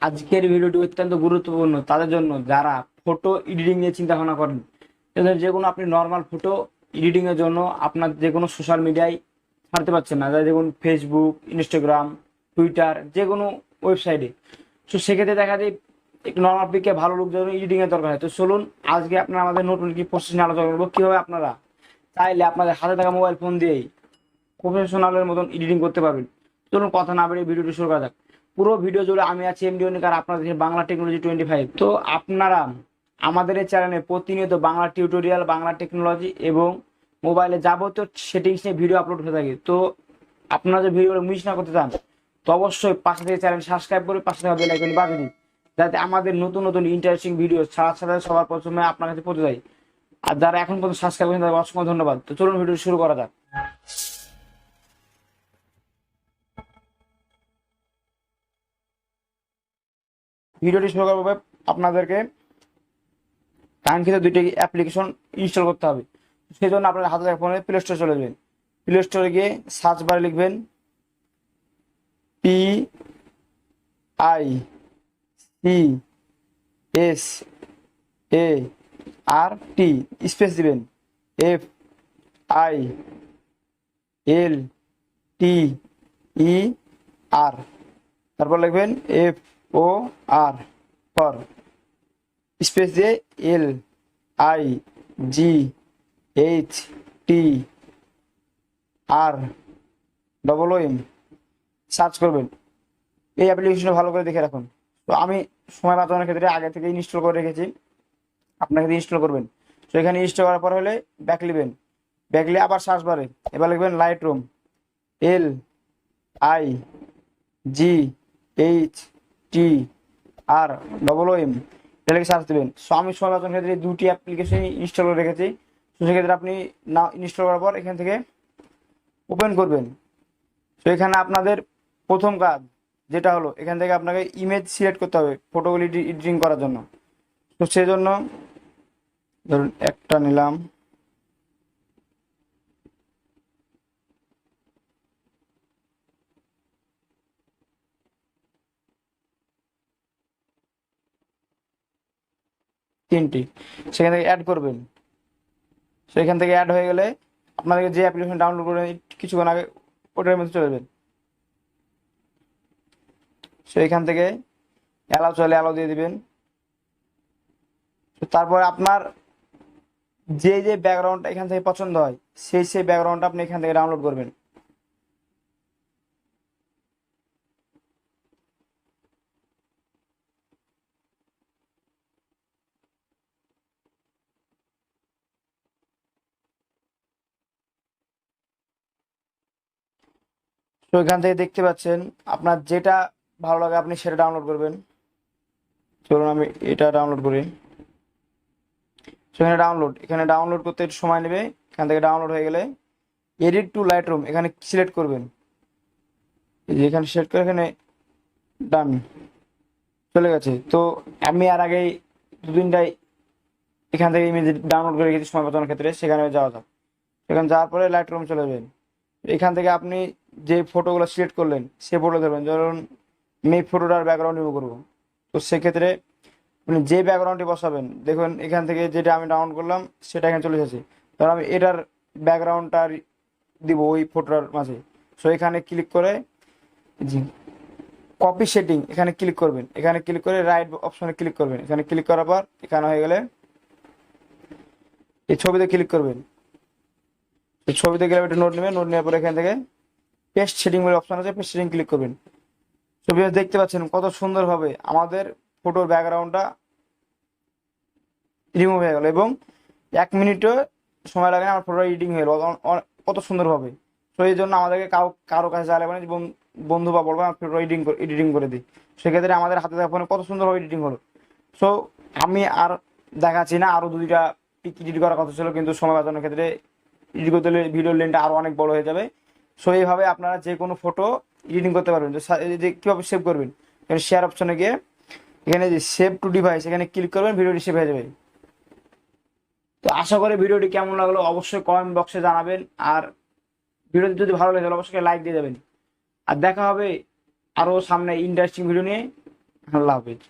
আজকের ভিডিওটি অত্যন্ত গুরুত্বপূর্ণ তাদের জন্য যারা ফটো এডিটিং নিয়ে চিন্তা ভাবনা করেন। তাদের যে কোনো আপনি নর্মাল ফটো এডিটিং এর জন্য আপনার যে কোনো সোশ্যাল মিডিয়ায় ছাড়তে পারছেন না, যেমন ফেসবুক, ইনস্টাগ্রাম, টুইটার, যে কোনো ওয়েবসাইটে। তো সেক্ষেত্রে দেখা যায় একটু নর্মাল পিকে ভালো লোক যখন এডিটিং এর দরকার হয়। তো চলুন আজকে আপনারা আমাদের নতুন কি প্রসেস নিয়ে আলোচনা করবো, কিভাবে আপনারা চাইলে আপনাদের হাতে থাকা মোবাইল ফোন দিয়েই প্রফেশনালের মতন এডিটিং করতে পারবেন। চলুন কথা না বেরিয়ে ভিডিওটি শুরু করা যাক। পুরো ভিডিও জুড়ে আমি আছি এমডি অনিক, আর আপনাদের বাংলা টেকনোলজি 25। তো আপনারা আমাদের এই চ্যানেলে প্রতিনিয়ত বাংলা টিউটোরিয়াল, বাংলা টেকনোলজি এবং মোবাইলে যাবতীয় সেটিংস নিয়ে ভিডিও আপলোড হয়ে থাকে। তো আপনারা যে ভিডিওগুলো মিস না করতে চান, তো অবশ্যই পাশে থেকে চ্যানেল সাবস্ক্রাইব করে পাশে থাকা বেল আইকন বাজিয়ে দিন, যাতে আমাদের নতুন নতুন ইন্টারেস্টিং ভিডিও ছাড়ার সাথে সবার প্রথমে আপনার কাছে পৌঁছে যায়। আর যারা এখন পর্যন্ত সাবস্ক্রাইব করেন তাদের অসংখ্য ধন্যবাদ। তো চলুন ভিডিও শুরু করা যাক। ভিডিওটি শুরু করার পূর্বে আপনাদেরকে কাঙ্ক্ষিত দুইটি অ্যাপ্লিকেশন ইনস্টল করতে হবে। সেই জন্য আপনার হাতে থাকা ফোনে প্লে স্টোরে চলে যাবেন। প্লে স্টোরে গিয়ে সার্চ বারে লিখবেন PICSART, স্পেস দিবেন FILTER, তারপর লিখবেন FOR, ফর, স্পেস দিয়ে LIGHTROOM সার্চ করবেন। এই অ্যাপ্লিকেশনটা ভালো করে দেখে রাখুন। তো আমি সময় বাঁচানোর ক্ষেত্রে আগে থেকে ইনস্টল করে রেখেছি, আপনাকে ইনস্টল করবেন। তো এখানে ইনস্টল করার পর হলে ব্যাক লিবেন, ব্যাক লিয়ে আবার সার্চ বারে এবার লিখবেন লাইটরুম, LIGHTROOM, এটা লিখে সার্চ দেবেন। সো আমি সময় বাঁচানোর ক্ষেত্রে দুটি অ্যাপ্লিকেশন ইনস্টল করে রেখেছি। তো সেক্ষেত্রে আপনি না ইনস্টল করার পর এখান থেকে ওপেন করবেন। তো এখানে আপনাদের প্রথম কাজ যেটা হলো, এখান থেকে আপনাকে ইমেজ সিলেক্ট করতে হবে ফটোগুলি এডিটিং করার জন্য। তো সেই জন্য ধরুন একটা নিলাম, তিনটি, সেখান থেকে অ্যাড করবেন। সেখান থেকে অ্যাড হয়ে গেলে আপনাদেরকে যে অ্যাপ্লিকেশন ডাউনলোড করে কিছুক্ষণ আগে ওটার মধ্যে চলে যাবেন। সো এখান থেকে অ্যালাউ চলে অ্যালাউ দিয়ে দিবেন। তারপর আপনার যে যে ব্যাকগ্রাউন্ডটা এখান থেকে পছন্দ হয় সেই ব্যাকগ্রাউন্ডটা আপনি এখান থেকে ডাউনলোড করবেন। তো এখান থেকে দেখতে পাচ্ছেন আপনার যেটা ভালো লাগে আপনি সেটা ডাউনলোড করবেন। চলুন আমি এটা ডাউনলোড করি। সেখানে এখানে ডাউনলোড করতে একটু সময় নেবে। এখান থেকে ডাউনলোড হয়ে গেলে এডিট টু লাইটরুম এখানে সিলেক্ট করবেন। এই যে এখানে সিলেক্ট করে এখানে ডান চলে গেছে। তো আমি আর আগেই দুদিনটাই এখান থেকে ইমেজ ডাউনলোড করে রেখেছি সময় বাঁচানোর ক্ষেত্রে, সেখানে যাওয়া যাক। সেখানে যাওয়ার পরে লাইটরুম চলে যাবেন। এখান থেকে আপনি যে ফটোগুলো সিলেক্ট করলেন সে ফটো দেবেন। ধরুন আমি এই ফটোটার ব্যাকগ্রাউন্ড রিমুভ করবো। তো সেক্ষেত্রে আপনি যে ব্যাকগ্রাউন্ডটি বসাবেন, দেখুন এখান থেকে যেটা আমি ডাউনলোড করলাম সেটা এখানে চলে এসেছে। ধর আমি এটার ব্যাকগ্রাউন্ডটা দিব ওই ফটোটার মাঝে। সো এখানে ক্লিক করে জি কপি সেটিং এখানে ক্লিক করবেন। এখানে ক্লিক করে রাইট অপশনে ক্লিক করবেন। এখানে ক্লিক করার পর এখানে হয়ে গেলে এই ছবিতে ক্লিক করবেন। এই ছবিতে গেলে একটা নোট নেবেন, নোট নেওয়ার পর এখান থেকে পেস্ট সেটিং বলে অপশন আছে, পেস্ট সেটিং ক্লিক করবেন। ছবি দেখতে পাচ্ছেন কত সুন্দরভাবে আমাদের ফটোর ব্যাকগ্রাউন্ডটা রিমুভ হয়ে গেল, এবং 1 মিনিটও সময় লাগে না আমার ফটো এডিটিং হয়ে গেল কত সুন্দরভাবে। তো এই জন্য আমাদেরকে কারো কাছে যাওয়া লাগবে না, বন্ধু বা বলবো ফটো এডিটিং করে দিই। সেক্ষেত্রে আমাদের হাতে দেখা ফোনে কত সুন্দরভাবে এডিটিং হলো। সো আমি আর দেখাচ্ছি না, আরও দুইটা পিক এডিট করার কথা ছিল, কিন্তু সময় বাঁচানোর ক্ষেত্রে এডিট করতে হলে ভিডিওর লেনটা আরও অনেক বড় হয়ে যাবে। সো এইভাবে আপনারা যে কোনো ফটো এডিটিং করতে পারবেন। যে কীভাবে সেভ করবেন, এখানে শেয়ার অপশনে গিয়ে এখানে যে সেভ টু ডিভাইস এখানে ক্লিক করবেন, ভিডিওটি সেভ হয়ে যাবে। তো আশা করি ভিডিওটি কেমন লাগলো অবশ্যই কমেন্ট বক্সে জানাবেন। আর ভিডিওটি যদি ভালো লাগে তাহলে অবশ্যই লাইক দিয়ে যাবেন। আর দেখা হবে আরও সামনে ইন্টারেস্টিং ভিডিও নিয়ে। আল্লাহ হাফিজ।